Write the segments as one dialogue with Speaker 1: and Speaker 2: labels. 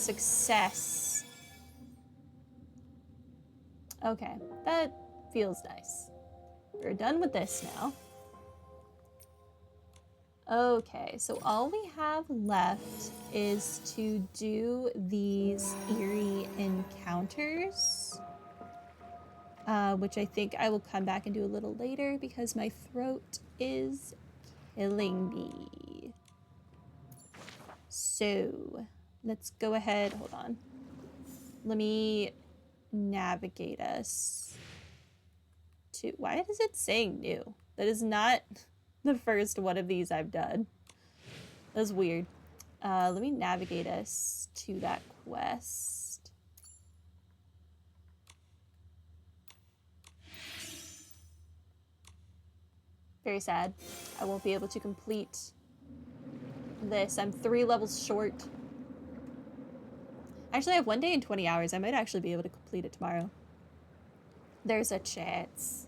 Speaker 1: Success. Okay, that feels nice. We're done with this now. Okay, so all we have left is to do these eerie encounters. Which I think I will come back and do a little later because my throat is killing me. So, let's go ahead. Hold on. Let me navigate us to... Why is it saying new? That is not the first one of these I've done. That's weird. Let me navigate us to that quest. Very sad. I won't be able to complete this. I'm 3 levels short. Actually, I have 1 day and 20 hours. I might actually be able to complete it tomorrow. There's a chance.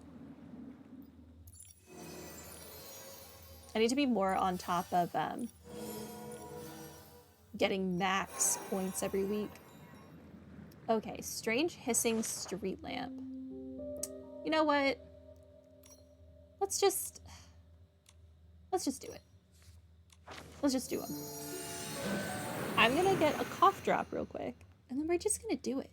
Speaker 1: I need to be more on top of getting max points every week. Okay, strange hissing street lamp. You know what? Let's just do it. Let's just do them. I'm gonna get a cough drop real quick, and then we're just gonna do it.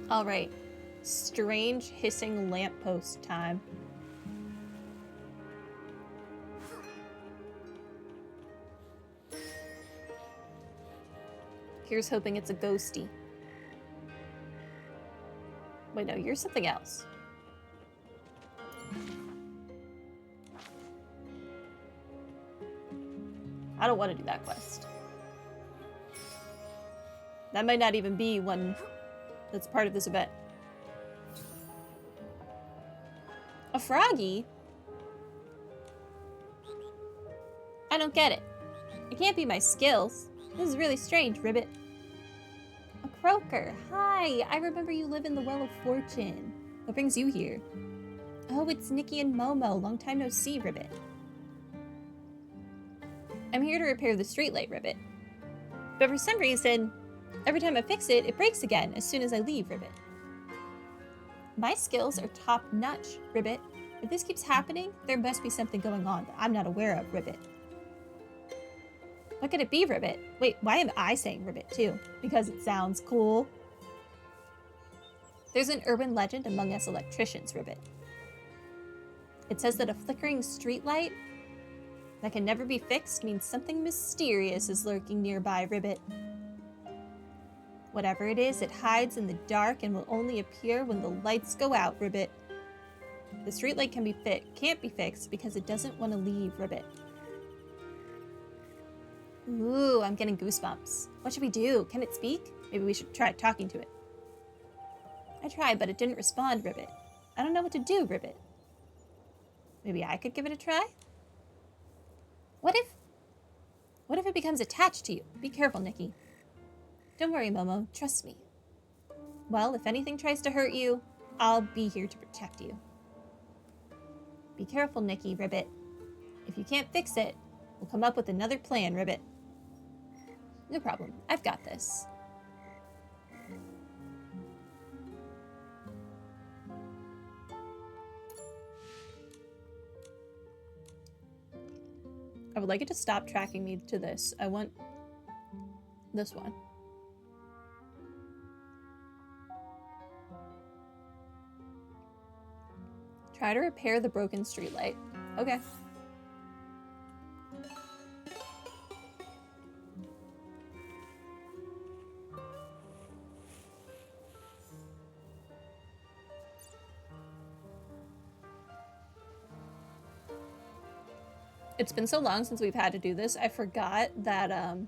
Speaker 1: All right, strange hissing lamppost time. Here's hoping it's a ghosty. Wait, no, you're something else. I don't want to do that quest. That might not even be one that's part of this event. A froggy? I don't get it. It can't be my skills. This is really strange, Ribbit. A croaker. Hi, I remember you live in the Well of Fortune. What brings you here? Oh, it's Nikki and Momo. Long time no see, Ribbit. I'm here to repair the streetlight, Ribbit. But for some reason, every time I fix it, it breaks again as soon as I leave, Ribbit. My skills are top-notch, Ribbit. If this keeps happening, there must be something going on that I'm not aware of, Ribbit. What could it be, Ribbit? Wait, why am I saying Ribbit too? Because it sounds cool. There's an urban legend among us electricians, Ribbit. It says that a flickering streetlight that can never be fixed means something mysterious is lurking nearby, Ribbit. Whatever it is, it hides in the dark and will only appear when the lights go out, Ribbit. The streetlight can't be fixed because it doesn't want to leave, Ribbit. Ooh, I'm getting goosebumps. What should we do? Can it speak? Maybe we should try talking to it. I tried, but it didn't respond, Ribbit. I don't know what to do, Ribbit. Maybe I could give it a try? What if it becomes attached to you? Be careful, Nikki. Don't worry, Momo. Trust me. Well, if anything tries to hurt you, I'll be here to protect you. Be careful, Nikki, Ribbit. If you can't fix it, we'll come up with another plan, Ribbit. No problem. I've got this. I would like it to stop tracking me to this. I want this one. Try to repair the broken streetlight. Okay. It's been so long since we've had to do this, I forgot that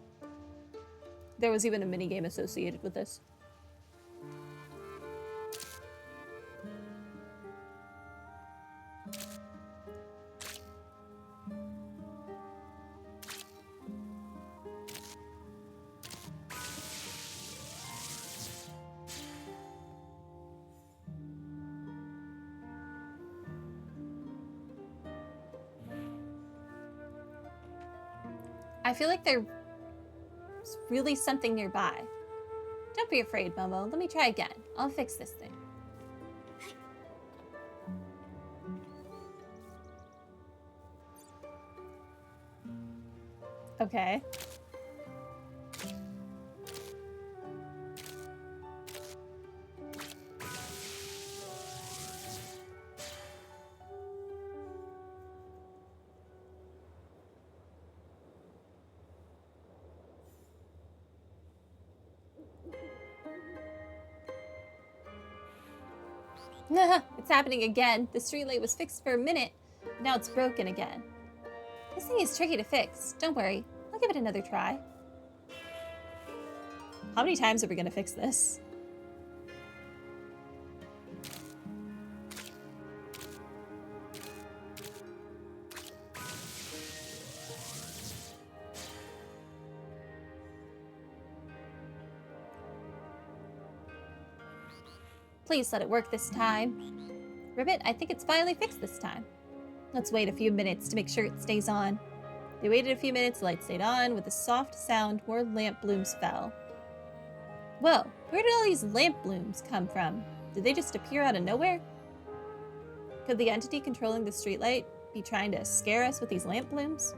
Speaker 1: there was even a minigame associated with this. I feel like there's really something nearby. Don't be afraid, Momo. Let me try again. I'll fix this thing. Okay. It's happening again. The streetlight was fixed for a minute. Now it's broken again. This thing is tricky to fix. Don't worry. I'll give it another try. How many times are we going to fix this? Please let it work this time. Ribbit, I think it's finally fixed this time. Let's wait a few minutes to make sure it stays on. They waited a few minutes, the light stayed on. With a soft sound, more lamp blooms fell. Whoa, where did all these lamp blooms come from? Did they just appear out of nowhere? Could the entity controlling the streetlight be trying to scare us with these lamp blooms?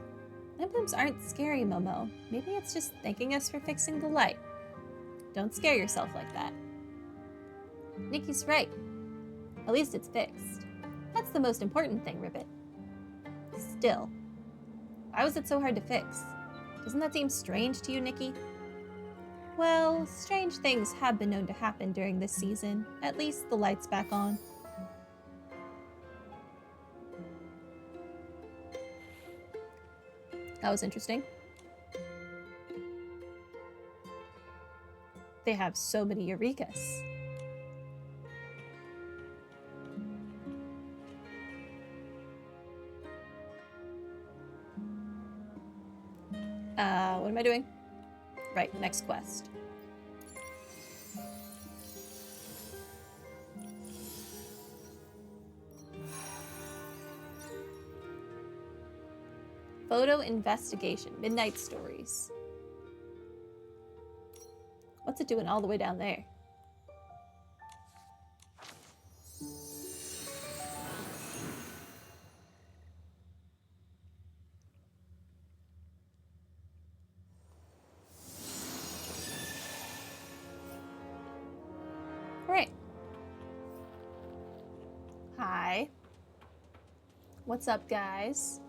Speaker 1: Lamp blooms aren't scary, Momo. Maybe it's just thanking us for fixing the light. Don't scare yourself like that. Nikki's right. At least it's fixed. That's the most important thing, Ribbit. Still, why was it so hard to fix? Doesn't that seem strange to you, Nikki? Well, strange things have been known to happen during this season. At least the light's back on. That was interesting. They have so many Eurekas. What am I doing? Right, next quest. Photo investigation, midnight stories. What's it doing all the way down there? Hi. What's up, guys?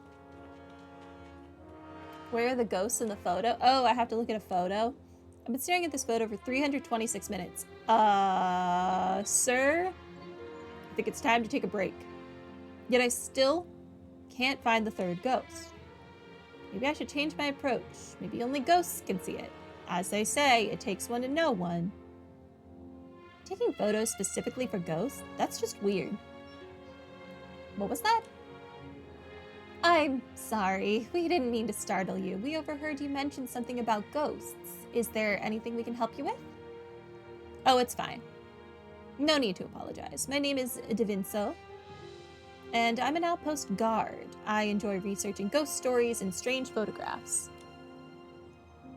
Speaker 1: Where are the ghosts in the photo? Oh, I have to look at a photo? I've been staring at this photo for 326 minutes. Sir? I think it's time to take a break. Yet I still can't find the third ghost. Maybe I should change my approach. Maybe only ghosts can see it. As they say, it takes one to know one. Taking photos specifically for ghosts? That's just weird. What was that? I'm sorry. We didn't mean to startle you. We overheard you mention something about ghosts. Is there anything we can help you with? Oh, it's fine. No need to apologize. My name is Divinso, and I'm an outpost guard. I enjoy researching ghost stories and strange photographs.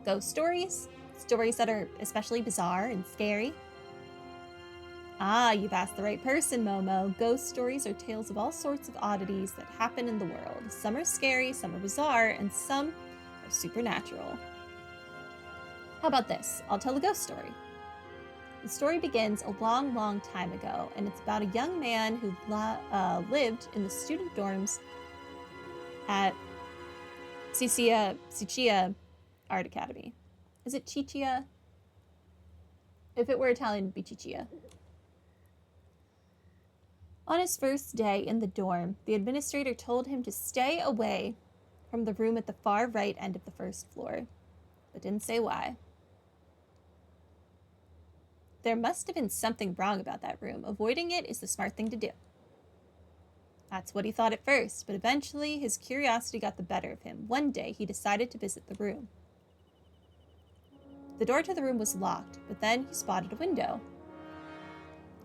Speaker 1: Ghost stories? Stories that are especially bizarre and scary? Ah, you've asked the right person, Momo. Ghost stories are tales of all sorts of oddities that happen in the world. Some are scary, some are bizarre, and some are supernatural. How about this? I'll tell a ghost story. The story begins a long, long time ago, and it's about a young man who lived in the student dorms at Ciccia Art Academy. Is it Ciccia? If it were Italian, it'd be Ciccia. On his first day in the dorm, the administrator told him to stay away from the room at the far right end of the first floor, but didn't say why. There must have been something wrong about that room. Avoiding it is the smart thing to do. That's what he thought at first, but eventually his curiosity got the better of him. One day, he decided to visit the room. The door to the room was locked, but then he spotted a window.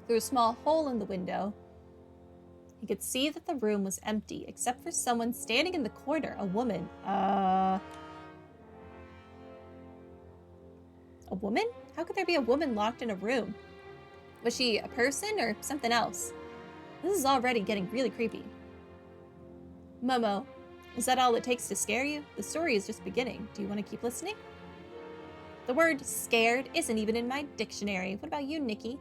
Speaker 1: Through a small hole in the window, he could see that the room was empty, except for someone standing in the corner, a woman. A woman? How could there be a woman locked in a room? Was she a person or something else? This is already getting really creepy. Momo, is that all it takes to scare you? The story is just beginning. Do you want to keep listening? The word scared isn't even in my dictionary. What about you, Nikki?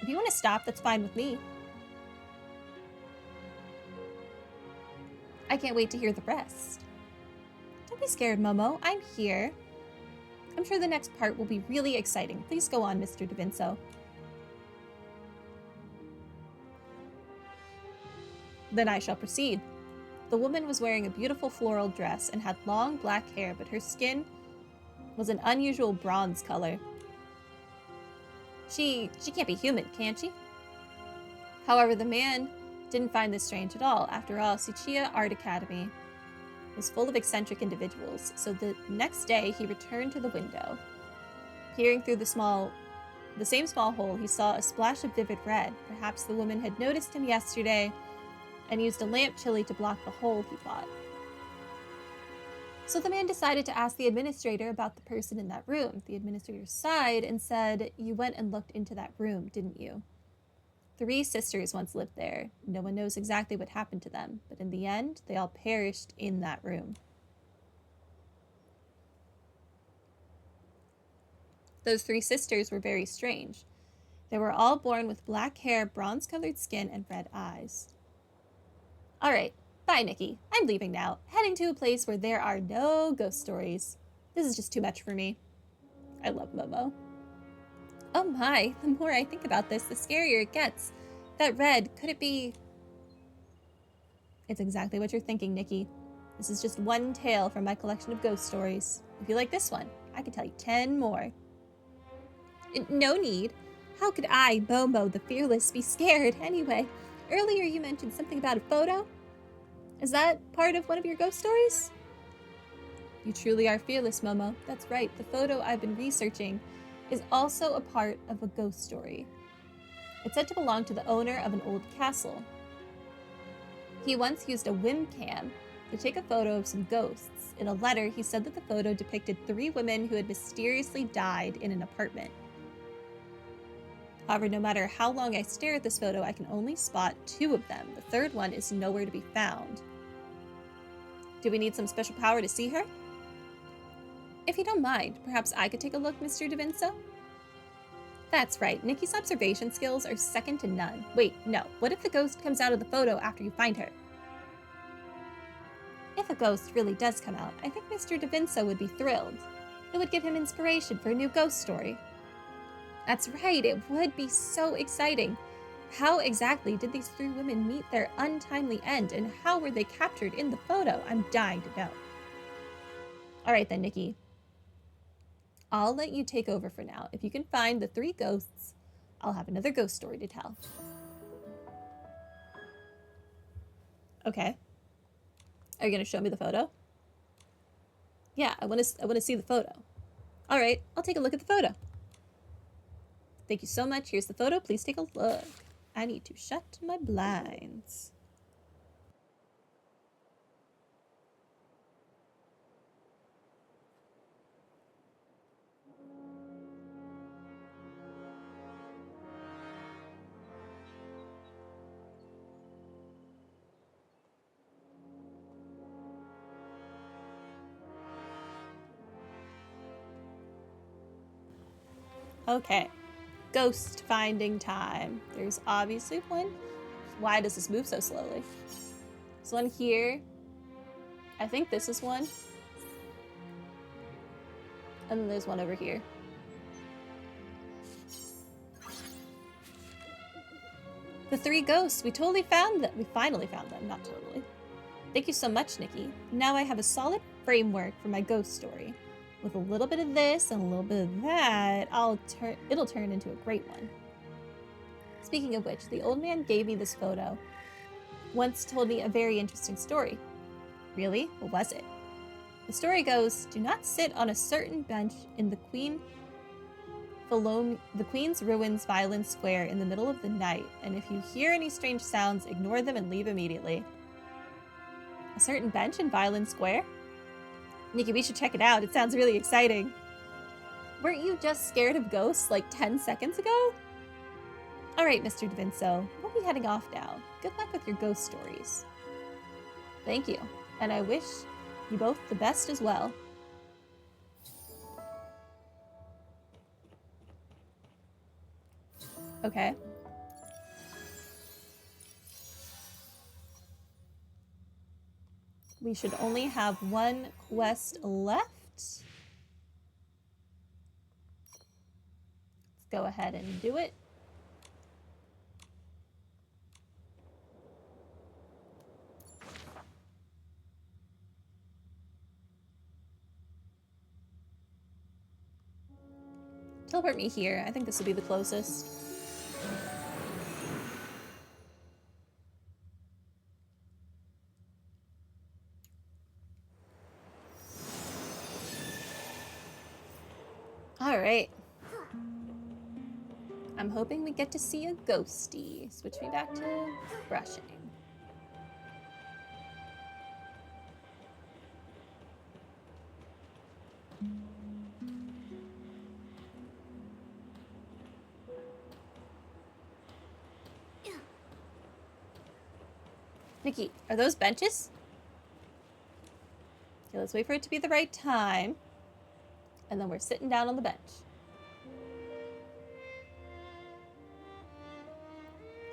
Speaker 1: If you want to stop, that's fine with me. I can't wait to hear the rest. Don't be scared, Momo. I'm here. I'm sure the next part will be really exciting. Please go on, Mr. DaVinso. Then I shall proceed. The woman was wearing a beautiful floral dress and had long black hair, but her skin was an unusual bronze color. She can't be human, can she? However, the man didn't find this strange at all. After all, Tsuchiya Art Academy was full of eccentric individuals, so the next day he returned to the window. Peering through the same small hole, he saw a splash of vivid red. Perhaps the woman had noticed him yesterday and used a lamp chili to block the hole, he thought. So the man decided to ask the administrator about the person in that room. The administrator sighed and said, "You went and looked into that room, didn't you? 3 sisters once lived there. No one knows exactly what happened to them, but in the end, they all perished in that room." Those 3 sisters were very strange. They were all born with black hair, bronze-colored skin, and red eyes. All right, bye, Nikki. I'm leaving now, heading to a place where there are no ghost stories. This is just too much for me. I love Momo. Oh my, the more I think about this, the scarier it gets. That red, could it be... It's exactly what you're thinking, Nikki. This is just one tale from my collection of ghost stories. If you like this one, I could tell you 10 more. No need. How could I, Momo the Fearless, be scared anyway? Earlier you mentioned something about a photo. Is that part of one of your ghost stories? You truly are fearless, Momo. That's right, the photo I've been researching is also a part of a ghost story. It's said to belong to the owner of an old castle. He once used a webcam to take a photo of some ghosts. In a letter, he said that the photo depicted 3 women who had mysteriously died in an apartment. However, no matter how long I stare at this photo, I can only spot 2 of them. The 3rd one is nowhere to be found. Do we need some special power to see her? If you don't mind, perhaps I could take a look, Mr. DaVinso? That's right, Nikki's observation skills are second to none. Wait, no, what if the ghost comes out of the photo after you find her? If a ghost really does come out, I think Mr. DaVinso would be thrilled. It would give him inspiration for a new ghost story. That's right, it would be so exciting. How exactly did these 3 women meet their untimely end, and how were they captured in the photo? I'm dying to know. Alright then, Nikki. I'll let you take over for now. If you can find the 3 ghosts, I'll have another ghost story to tell. Okay. Are you going to show me the photo? Yeah, I want to see the photo. Alright, I'll take a look at the photo. Thank you so much. Here's the photo. Please take a look. I need to shut my blinds. Okay. Ghost finding time. There's obviously one. Why does this move so slowly? There's one here. I think this is one. And then there's one over here. The 3 ghosts. We totally found them. We finally found them. Not totally. Thank you so much, Nikki. Now I have a solid framework for my ghost story. With a little bit of this and a little bit of that, it'll turn into a great one. Speaking of which, the old man gave me this photo. Once told me a very interesting story. Really? What was it? The story goes, do not sit on a certain bench in the Queen's Ruins Violin Square in the middle of the night, and if you hear any strange sounds, ignore them and leave immediately. A certain bench in Violin Square? Nikki, we should check it out. It sounds really exciting. Weren't you just scared of ghosts like 10 seconds ago? All right, Mr. DaVincenzo, we'll be heading off now. Good luck with your ghost stories. Thank you, and I wish you both the best as well. Okay. We should only have one quest left. Let's go ahead and do it. Teleport me here. I think this will be the closest. All right. I'm hoping we get to see a ghostie. Switch me back to brushing. Nikki, are those benches? Okay, let's wait for it to be the right time. And then we're sitting down on the bench.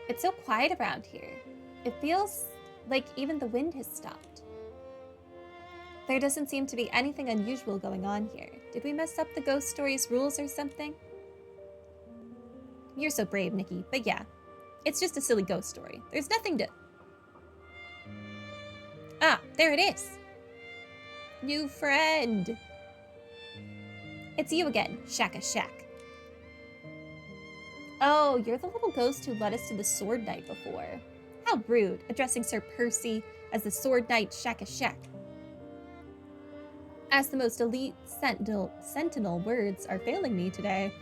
Speaker 1: It's so quiet around here. It feels like even the wind has stopped. There doesn't seem to be anything unusual going on here. Did we mess up the ghost story's rules or something? You're so brave, Nikki, but yeah. It's just a silly ghost story. There's nothing to... Ah, there it is. New friend. It's you again, Shaka Shack. Oh, you're the little ghost who led us to the Sword Knight before. How rude, addressing Sir Percy as the Sword Knight Shaka Shack. As the most elite sentinel words are failing me today.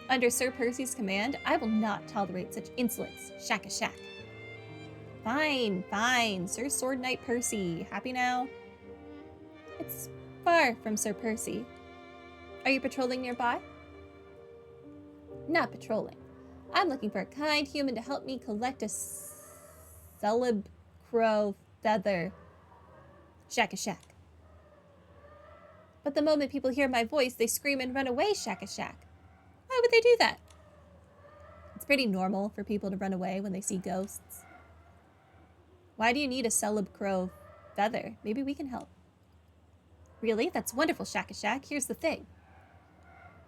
Speaker 1: Under Sir Percy's command, I will not tolerate such insolence, Shaka Shack. Fine, fine, Sir Sword Knight Percy. Happy now? It's far from Sir Percy. Are you patrolling nearby? Not patrolling. I'm looking for a kind human to help me collect a celeb crow feather. Shaka Shack. But the moment people hear my voice, they scream and run away, Shaka Shack. Why would they do that? It's pretty normal for people to run away when they see ghosts. Why do you need a celeb crow feather? Maybe we can help. Really? That's wonderful, Shaka Shack. Here's the thing.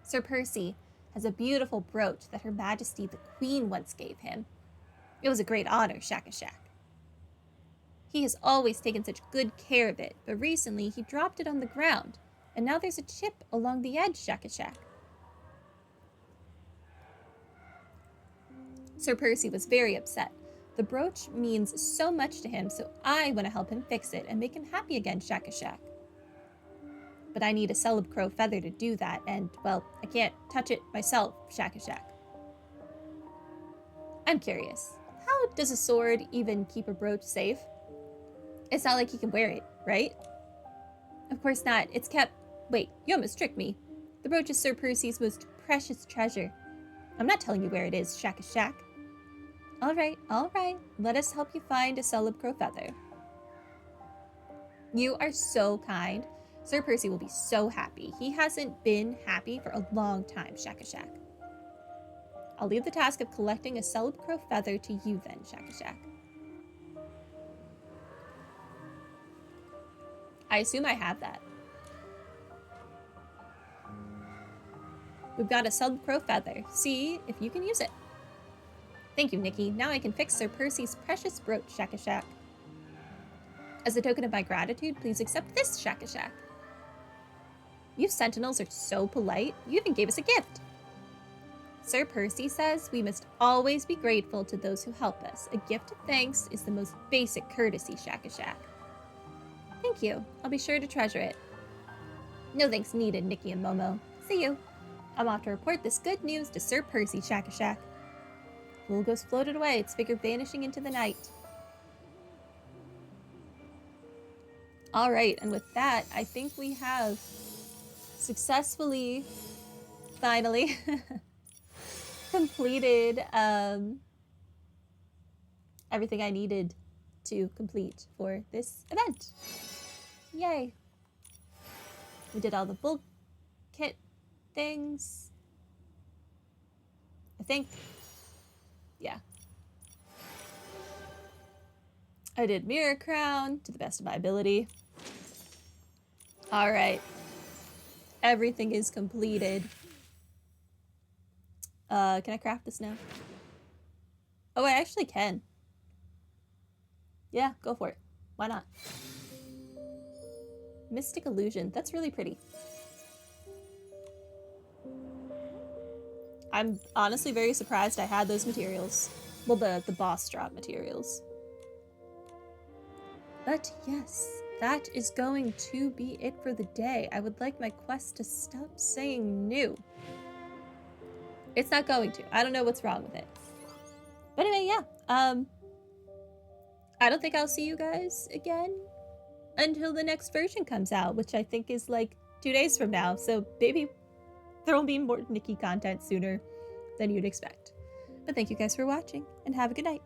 Speaker 1: Sir Percy has a beautiful brooch that Her Majesty the Queen once gave him. It was a great honor, Shaka Shack. He has always taken such good care of it, but recently he dropped it on the ground, and now there's a chip along the edge, Shaka Shack. Sir Percy was very upset. The brooch means so much to him, so I want to help him fix it and make him happy again, Shaka Shack. But I need a celeb crow feather to do that, and, well, I can't touch it myself, Shaka Shack. I'm curious, how does a sword even keep a brooch safe? It's not like he can wear it, right? Of course not. It's kept... Wait, you almost tricked me. The brooch is Sir Percy's most precious treasure. I'm not telling you where it is, Shaka Shack. All right. Let us help you find a celeb crow feather. You are so kind. Sir Percy will be so happy. He hasn't been happy for a long time, Shaka Shack. I'll leave the task of collecting a celeb crow feather to you then, Shaka Shack. I assume I have that. We've got a celeb crow feather. See if you can use it. Thank you, Nikki. Now I can fix Sir Percy's precious brooch, Shaka Shack. As a token of my gratitude, please accept this, Shaka Shack. You sentinels are so polite. You even gave us a gift. Sir Percy says we must always be grateful to those who help us. A gift of thanks is the most basic courtesy, Shaka Shack. Thank you. I'll be sure to treasure it. No thanks needed, Nikki and Momo. See you. I'm off to report this good news to Sir Percy, Shaka Shack. The little ghost floated away, its figure vanishing into the night. Alright, and with that, I think we have successfully finally completed everything I needed to complete for this event. Yay. We did all the bulk kit things. I think. Yeah. I did mirror crown to the best of my ability. All right. Everything is completed. Can I craft this now? Oh, I actually can. Yeah, go for it. Why not? Mystic Illusion. That's really pretty. I'm honestly very surprised I had those materials. Well, the boss drop materials. But yes, that is going to be it for the day. I would like my quest to stop saying new. It's not going to. I don't know what's wrong with it. But anyway, yeah. I don't think I'll see you guys again until the next version comes out, which I think is like 2 days from now. So maybe there will be more Nikki content sooner than you'd expect. But thank you guys for watching, and have a good night.